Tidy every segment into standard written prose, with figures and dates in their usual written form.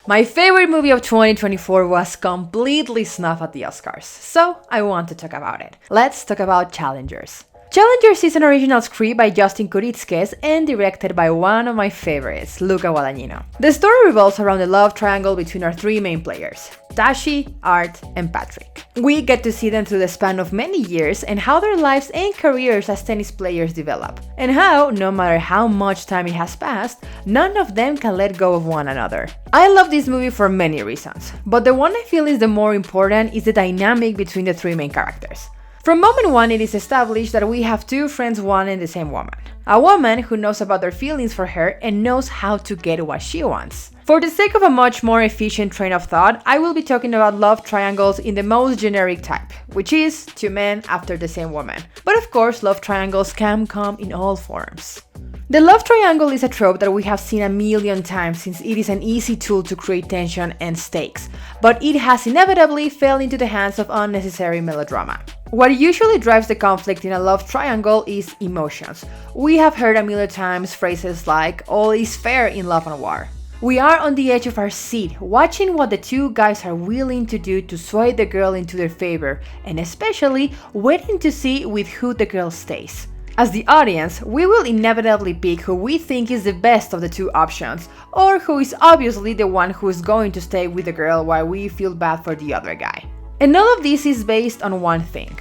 My favorite movie of 2024 was completely snubbed at the Oscars, so I want to talk about it. Let's talk about Challengers. Challengers is an original script by Justin Kuritzkes and directed by one of my favorites, Luca Guadagnino. The story revolves around the love triangle between our three main players, Tashi, Art, and Patrick. We get to see them through the span of many years and how their lives and careers as tennis players develop, and how, no matter how much time it has passed, none of them can let go of one another. I love this movie for many reasons, but the one I feel is the more important is the dynamic between the three main characters. From moment one, it is established that we have two friends, one and the same woman. A woman who knows about their feelings for her and knows how to get what she wants. For the sake of a much more efficient train of thought, I will be talking about love triangles in the most generic type, which is two men after the same woman. But of course, love triangles can come in all forms. The love triangle is a trope that we have seen a million times since it is an easy tool to create tension and stakes, but it has inevitably fell into the hands of unnecessary melodrama. What usually drives the conflict in a love triangle is emotions. We have heard a million times phrases like, all is fair in love and war. We are on the edge of our seat, watching what the two guys are willing to do to sway the girl into their favor, and especially waiting to see with who the girl stays. As the audience, we will inevitably pick who we think is the best of the two options, or who is obviously the one who is going to stay with the girl while we feel bad for the other guy. And all of this is based on one thing: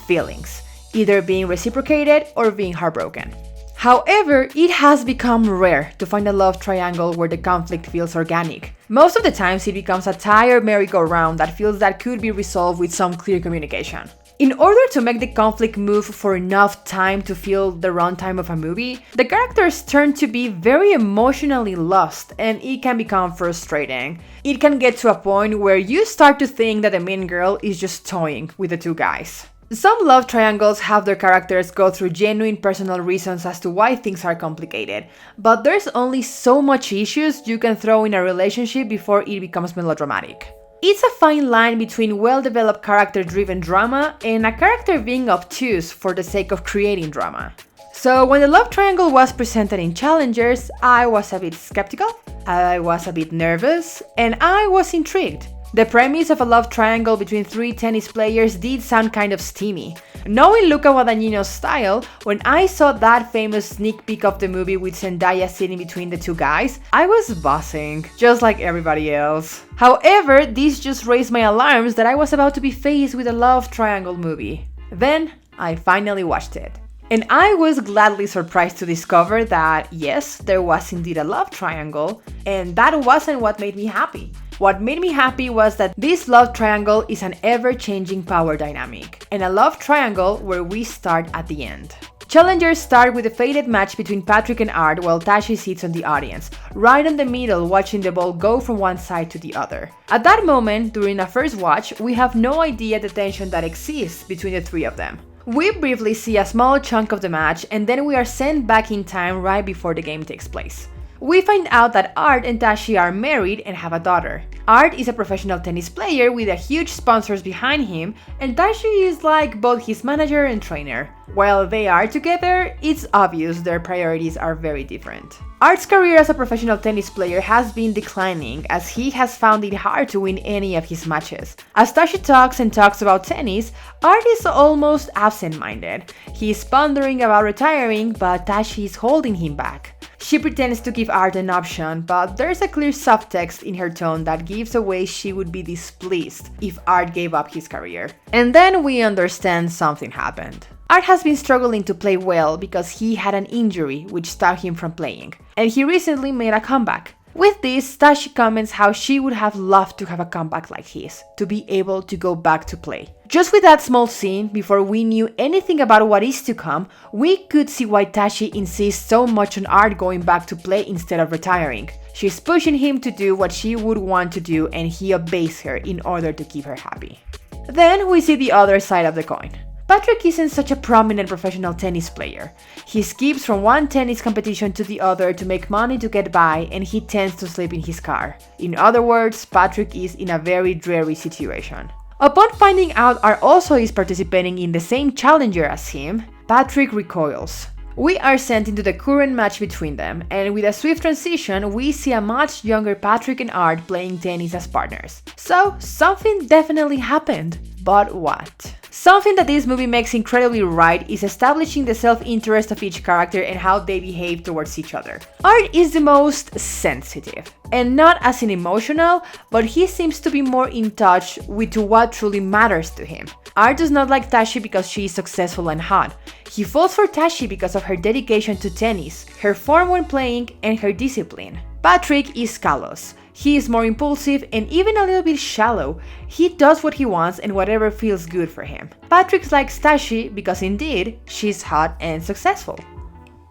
feelings, either being reciprocated or being heartbroken. However, it has become rare to find a love triangle where the conflict feels organic. Most of the times it becomes a tired merry-go-round that feels that could be resolved with some clear communication. In order to make the conflict move for enough time to feel the runtime of a movie, the characters turn to be very emotionally lost, and it can become frustrating. It can get to a point where you start to think that the main girl is just toying with the two guys. Some love triangles have their characters go through genuine personal reasons as to why things are complicated, but there's only so much issues you can throw in a relationship before it becomes melodramatic. It's a fine line between well-developed character-driven drama and a character being obtuse for the sake of creating drama. So when the love triangle was presented in Challengers, I was a bit skeptical, I was a bit nervous, and I was intrigued. The premise of a love triangle between three tennis players did sound kind of steamy. Knowing Luca Guadagnino's style, when I saw that famous sneak peek of the movie with Zendaya sitting between the two guys, I was buzzing, just like everybody else. However, this just raised my alarms that I was about to be faced with a love triangle movie. Then, I finally watched it. And I was gladly surprised to discover that, yes, there was indeed a love triangle, and that wasn't what made me happy. What made me happy was that this love triangle is an ever-changing power dynamic, and a love triangle where we start at the end. Challengers start with a fated match between Patrick and Art while Tashi sits on the audience, right in the middle watching the ball go from one side to the other. At that moment, during our first watch, we have no idea the tension that exists between the three of them. We briefly see a small chunk of the match, and then we are sent back in time right before the game takes place. We find out that Art and Tashi are married and have a daughter. Art is a professional tennis player with a huge sponsors behind him, and Tashi is like both his manager and trainer. While they are together, it's obvious their priorities are very different. Art's career as a professional tennis player has been declining as he has found it hard to win any of his matches. As Tashi talks and talks about tennis, Art is almost absent-minded. He is pondering about retiring, but Tashi is holding him back. She pretends to give Art an option, but there's a clear subtext in her tone that gives away she would be displeased if Art gave up his career. And then we understand something happened. Art has been struggling to play well because he had an injury which stopped him from playing, and he recently made a comeback. With this, Tashi comments how she would have loved to have a comeback like his, to be able to go back to play. Just with that small scene, before we knew anything about what is to come, we could see why Tashi insists so much on Art going back to play instead of retiring. She's pushing him to do what she would want to do, and he obeys her in order to keep her happy. Then we see the other side of the coin. Patrick isn't such a prominent professional tennis player. He skips from one tennis competition to the other to make money to get by, and he tends to sleep in his car. In other words, Patrick is in a very dreary situation. Upon finding out Art also is participating in the same challenger as him, Patrick recoils. We are sent into the current match between them, and with a swift transition, we see a much younger Patrick and Art playing tennis as partners. So, something definitely happened. But what? Something that this movie makes incredibly right is establishing the self-interest of each character and how they behave towards each other. Art is the most sensitive, and not as in emotional, but he seems to be more in touch with what truly matters to him. Art does not like Tashi because she is successful and hot. He falls for Tashi because of her dedication to tennis, her form when playing, and her discipline. Patrick is callous. He is more impulsive and even a little bit shallow. He does what he wants and whatever feels good for him. Patrick likes Tashi because indeed, she's hot and successful.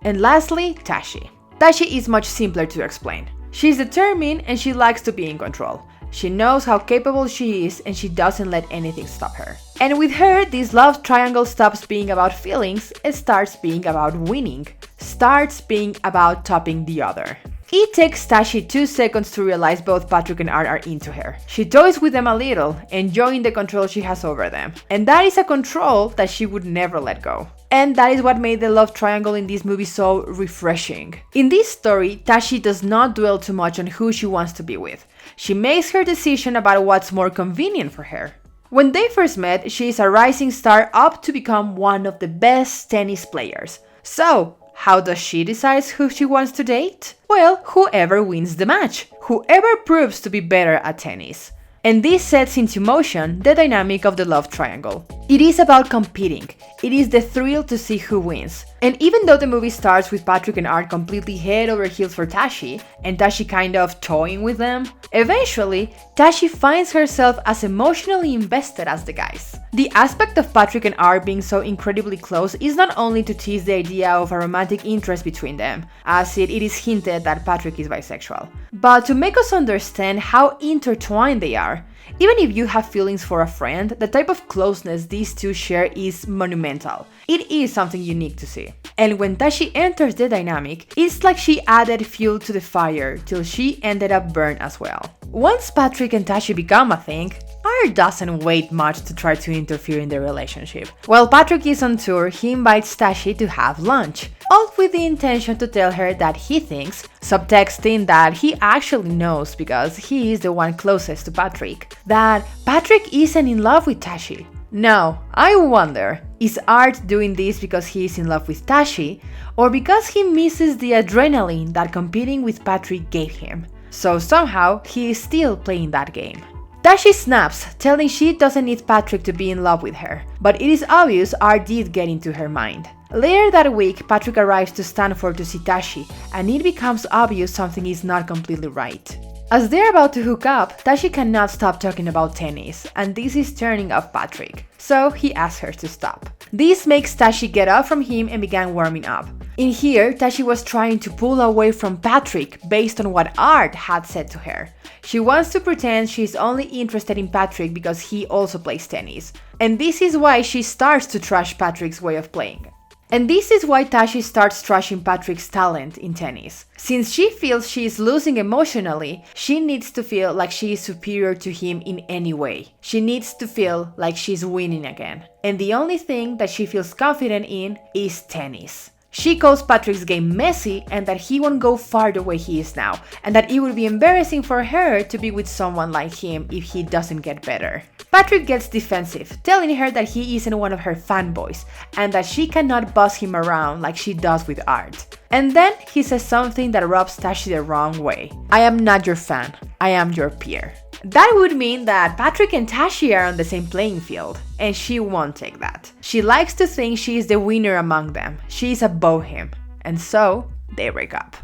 And lastly, Tashi. Tashi is much simpler to explain. She's determined and she likes to be in control. She knows how capable she is and she doesn't let anything stop her. And with her, this love triangle stops being about feelings and starts being about winning. Starts being about topping the other. It takes Tashi 2 seconds to realize both Patrick and Art are into her. She toys with them a little, enjoying the control she has over them. And that is a control that she would never let go. And that is what made the love triangle in this movie so refreshing. In this story, Tashi does not dwell too much on who she wants to be with. She makes her decision about what's more convenient for her. When they first met, she is a rising star up to become one of the best tennis players. So, how does she decide who she wants to date? Well, whoever wins the match, whoever proves to be better at tennis. And this sets into motion the dynamic of the love triangle. It is about competing. It is the thrill to see who wins. And even though the movie starts with Patrick and Art completely head over heels for Tashi, and Tashi kind of toying with them, eventually, Tashi finds herself as emotionally invested as the guys. The aspect of Patrick and Art being so incredibly close is not only to tease the idea of a romantic interest between them, as it is hinted that Patrick is bisexual, but to make us understand how intertwined they are. Even if you have feelings for a friend, the type of closeness these two share is monumental. It is something unique to see. And when Tashi enters the dynamic, it's like she added fuel to the fire till she ended up burned as well. Once Patrick and Tashi become a thing, Art doesn't wait much to try to interfere in their relationship. While Patrick is on tour, he invites Tashi to have lunch, all with the intention to tell her that he thinks, subtexting that he actually knows because he is the one closest to Patrick, that Patrick isn't in love with Tashi. Now, I wonder, is Art doing this because he is in love with Tashi, or because he misses the adrenaline that competing with Patrick gave him? So somehow, he is still playing that game. Tashi snaps, telling she doesn't need Patrick to be in love with her, but it is obvious Art did get into her mind. Later that week, Patrick arrives to Stanford to see Tashi, and it becomes obvious something is not completely right. As they're about to hook up, Tashi cannot stop talking about tennis, and this is turning off Patrick, so he asks her to stop. This makes Tashi get up from him and begin warming up. In here, Tashi was trying to pull away from Patrick based on what Art had said to her. She wants to pretend she's only interested in Patrick because he also plays tennis. And this is why she starts to trash Patrick's way of playing. And this is why Tashi starts trashing Patrick's talent in tennis. Since she feels she is losing emotionally, she needs to feel like she is superior to him in any way. She needs to feel like she's winning again. And the only thing that she feels confident in is tennis. She calls Patrick's game messy and that he won't go far the way he is now, and that it would be embarrassing for her to be with someone like him if he doesn't get better. Patrick gets defensive, telling her that he isn't one of her fanboys, and that she cannot boss him around like she does with Art. And then he says something that rubs Tashi the wrong way. I am not your fan, I am your peer. That would mean that Patrick and Tashi are on the same playing field, and she won't take that. She likes to think she is the winner among them. She is above him, and so they break up.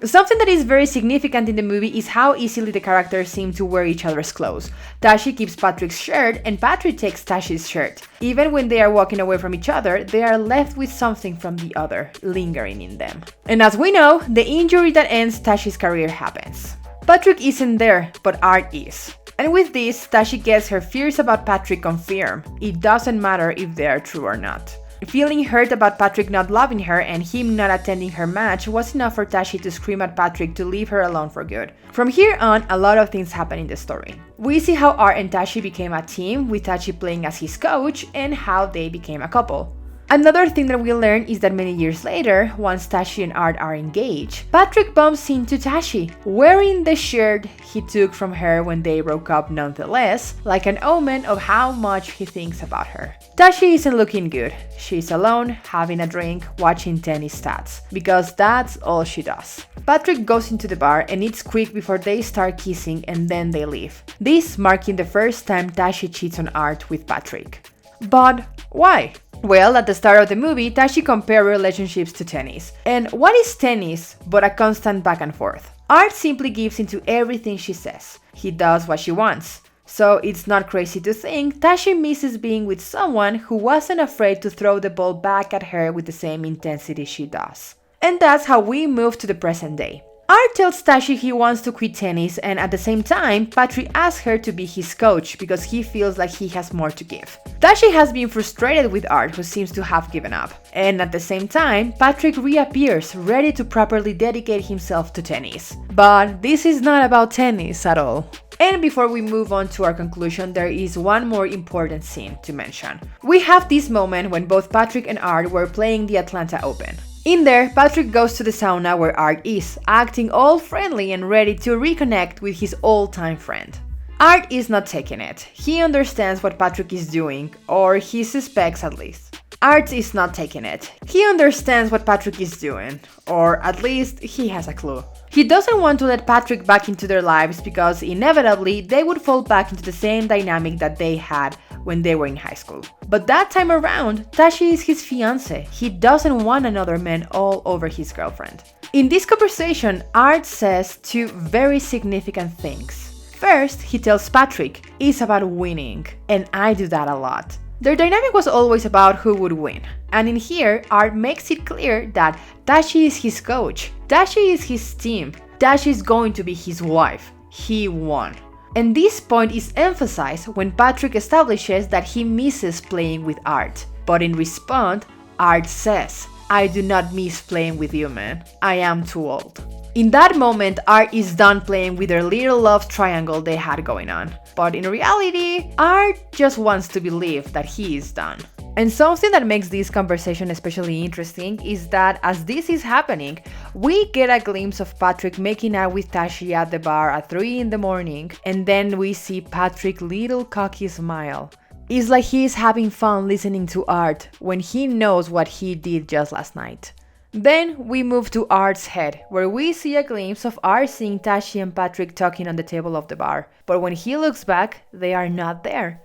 Something that is very significant in the movie is how easily the characters seem to wear each other's clothes. Tashi keeps Patrick's shirt, and Patrick takes Tashi's shirt. Even when they are walking away from each other, they are left with something from the other, lingering in them. And as we know, the injury that ends Tashi's career happens. Patrick isn't there, but Art is. And with this, Tashi gets her fears about Patrick confirmed. It doesn't matter if they are true or not. Feeling hurt about Patrick not loving her and him not attending her match was enough for Tashi to scream at Patrick to leave her alone for good. From here on, a lot of things happen in the story. We see how Art and Tashi became a team, with Tashi playing as his coach, and how they became a couple. Another thing that we learn is that many years later, once Tashi and Art are engaged, Patrick bumps into Tashi, wearing the shirt he took from her when they broke up nonetheless, like an omen of how much he thinks about her. Tashi isn't looking good. She's alone, having a drink, watching tennis stats, because that's all she does. Patrick goes into the bar and eats quick before they start kissing and then they leave. This marking the first time Tashi cheats on Art with Patrick. But why? Well, at the start of the movie, Tashi compared relationships to tennis. And what is tennis but a constant back and forth? Art simply gives into everything she says. He does what she wants. So it's not crazy to think Tashi misses being with someone who wasn't afraid to throw the ball back at her with the same intensity she does. And that's how we move to the present day. Art tells Tashi he wants to quit tennis, and at the same time, Patrick asks her to be his coach because he feels like he has more to give. Tashi has been frustrated with Art, who seems to have given up. And at the same time, Patrick reappears, ready to properly dedicate himself to tennis. But this is not about tennis at all. And before we move on to our conclusion, there is one more important scene to mention. We have this moment when both Patrick and Art were playing the Atlanta Open. In there, Patrick goes to the sauna where Art is, acting all friendly and ready to reconnect with his all-time friend. Art is not taking it. He understands what Patrick is doing, or he suspects at least. Art is not taking it. He understands what Patrick is doing, or at least he has a clue. He doesn't want to let Patrick back into their lives because inevitably they would fall back into the same dynamic that they had when they were in high school. But that time around, Tashi is his fiancé. He doesn't want another man all over his girlfriend. In this conversation, Art says two very significant things. First, he tells Patrick, it's about winning, and I do that a lot. Their dynamic was always about who would win. And in here, Art makes it clear that Tashi is his coach, Tashi is his team, Tashi is going to be his wife. He won. And this point is emphasized when Patrick establishes that he misses playing with Art. But in response, Art says, I do not miss playing with you, man. I am too old. In that moment, Art is done playing with their little love triangle they had going on. But in reality, Art just wants to believe that he is done. And something that makes this conversation especially interesting is that as this is happening, we get a glimpse of Patrick making out with Tashi at the bar at 3 in the morning, and then we see Patrick's little cocky smile. It's like he is having fun listening to Art when he knows what he did just last night. Then we move to Art's head, where we see a glimpse of Art seeing Tashi and Patrick talking on the table of the bar. But when he looks back, they are not there.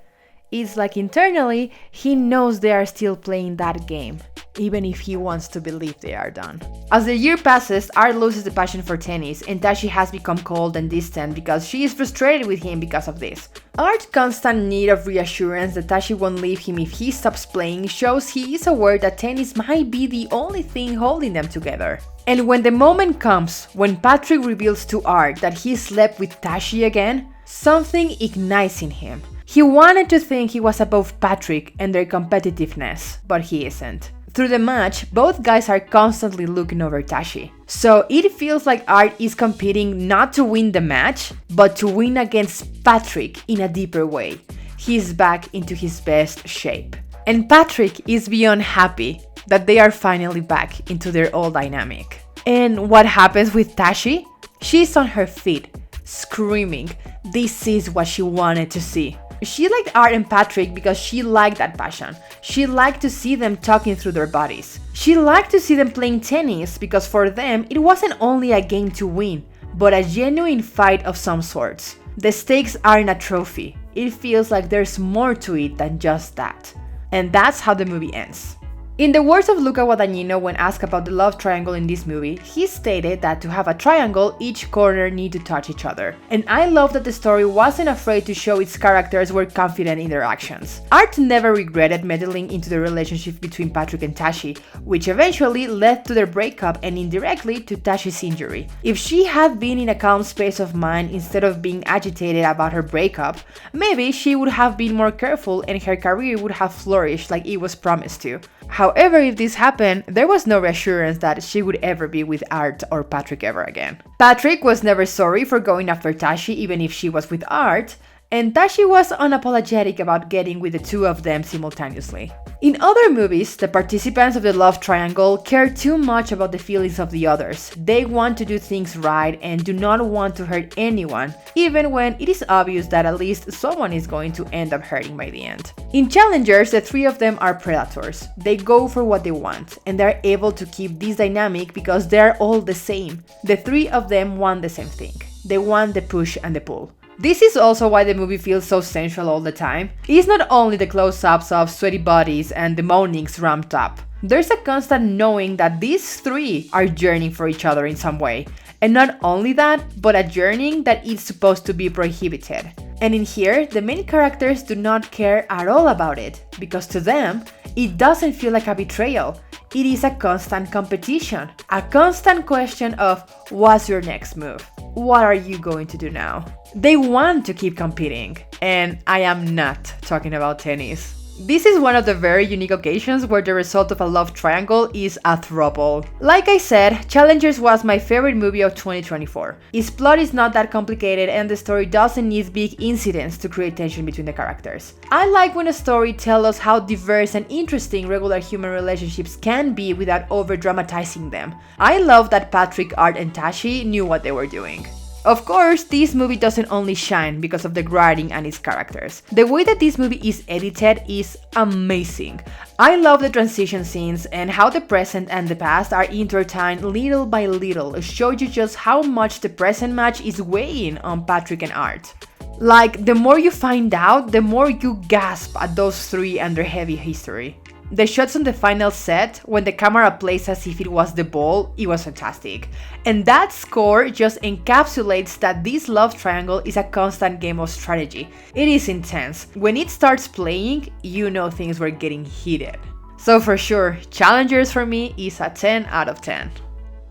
It's like internally, he knows they are still playing that game, even if he wants to believe they are done. As the year passes, Art loses the passion for tennis, and Tashi has become cold and distant because she is frustrated with him because of this. Art's constant need of reassurance that Tashi won't leave him if he stops playing shows he is aware that tennis might be the only thing holding them together. And when the moment comes, when Patrick reveals to Art that he slept with Tashi again, something ignites in him. He wanted to think he was above Patrick and their competitiveness, but he isn't. Through the match, both guys are constantly looking over Tashi. So it feels like Art is competing not to win the match, but to win against Patrick in a deeper way. He's back into his best shape. And Patrick is beyond happy that they are finally back into their old dynamic. And what happens with Tashi? She's on her feet, screaming. This is what she wanted to see. She liked Art and Patrick because she liked that passion. She liked to see them talking through their bodies. She liked to see them playing tennis because for them, it wasn't only a game to win, but a genuine fight of some sorts. The stakes aren't a trophy. It feels like there's more to it than just that. And that's how the movie ends. In the words of Luca Guadagnino when asked about the love triangle in this movie, he stated that to have a triangle, each corner need to touch each other. And I love that the story wasn't afraid to show its characters were confident in their actions. Art never regretted meddling into the relationship between Patrick and Tashi, which eventually led to their breakup and indirectly to Tashi's injury. If she had been in a calm space of mind instead of being agitated about her breakup, maybe she would have been more careful and her career would have flourished like it was promised to. However, if this happened, there was no reassurance that she would ever be with Art or Patrick ever again. Patrick was never sorry for going after Tashi even if she was with Art, and Tashi was unapologetic about getting with the two of them simultaneously. In other movies, the participants of the love triangle care too much about the feelings of the others. They want to do things right and do not want to hurt anyone, even when it is obvious that at least someone is going to end up hurting by the end. In Challengers, the three of them are predators. They go for what they want, and they're able to keep this dynamic because they're all the same. The three of them want the same thing. They want the push and the pull. This is also why the movie feels so sensual all the time. It is not only the close-ups of sweaty bodies and the moanings ramped up. There's a constant knowing that these three are yearning for each other in some way. And not only that, but a yearning that is supposed to be prohibited. And in here, the main characters do not care at all about it, because to them, it doesn't feel like a betrayal. It is a constant competition, a constant question of what's your next move? What are you going to do now? They want to keep competing, and I am not talking about tennis. This is one of the very unique occasions where the result of a love triangle is a throuple. Like I said, Challengers was my favorite movie of 2024. Its plot is not that complicated and the story doesn't need big incidents to create tension between the characters. I like when a story tells us how diverse and interesting regular human relationships can be without over-dramatizing them. I love that Patrick, Art, and Tashi knew what they were doing. Of course, this movie doesn't only shine because of the writing and its characters. The way that this movie is edited is amazing. I love the transition scenes and how the present and the past are intertwined little by little, show you just how much the present match is weighing on Patrick and Art. Like, the more you find out, the more you gasp at those three and their heavy history. The shots on the final set, when the camera plays as if it was the ball, it was fantastic. And that score just encapsulates that this love triangle is a constant game of strategy. It is intense. When it starts playing, you know things were getting heated. So for sure, Challengers for me is a 10 out of 10.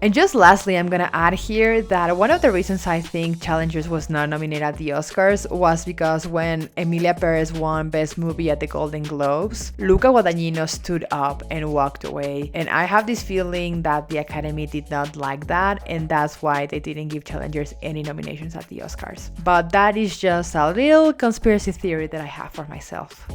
And just lastly, I'm gonna add here that one of the reasons I think Challengers was not nominated at the Oscars was because when Emilia Perez won Best Movie at the Golden Globes, Luca Guadagnino stood up and walked away. And I have this feeling that the Academy did not like that, and that's why they didn't give Challengers any nominations at the Oscars. But that is just a little conspiracy theory that I have for myself.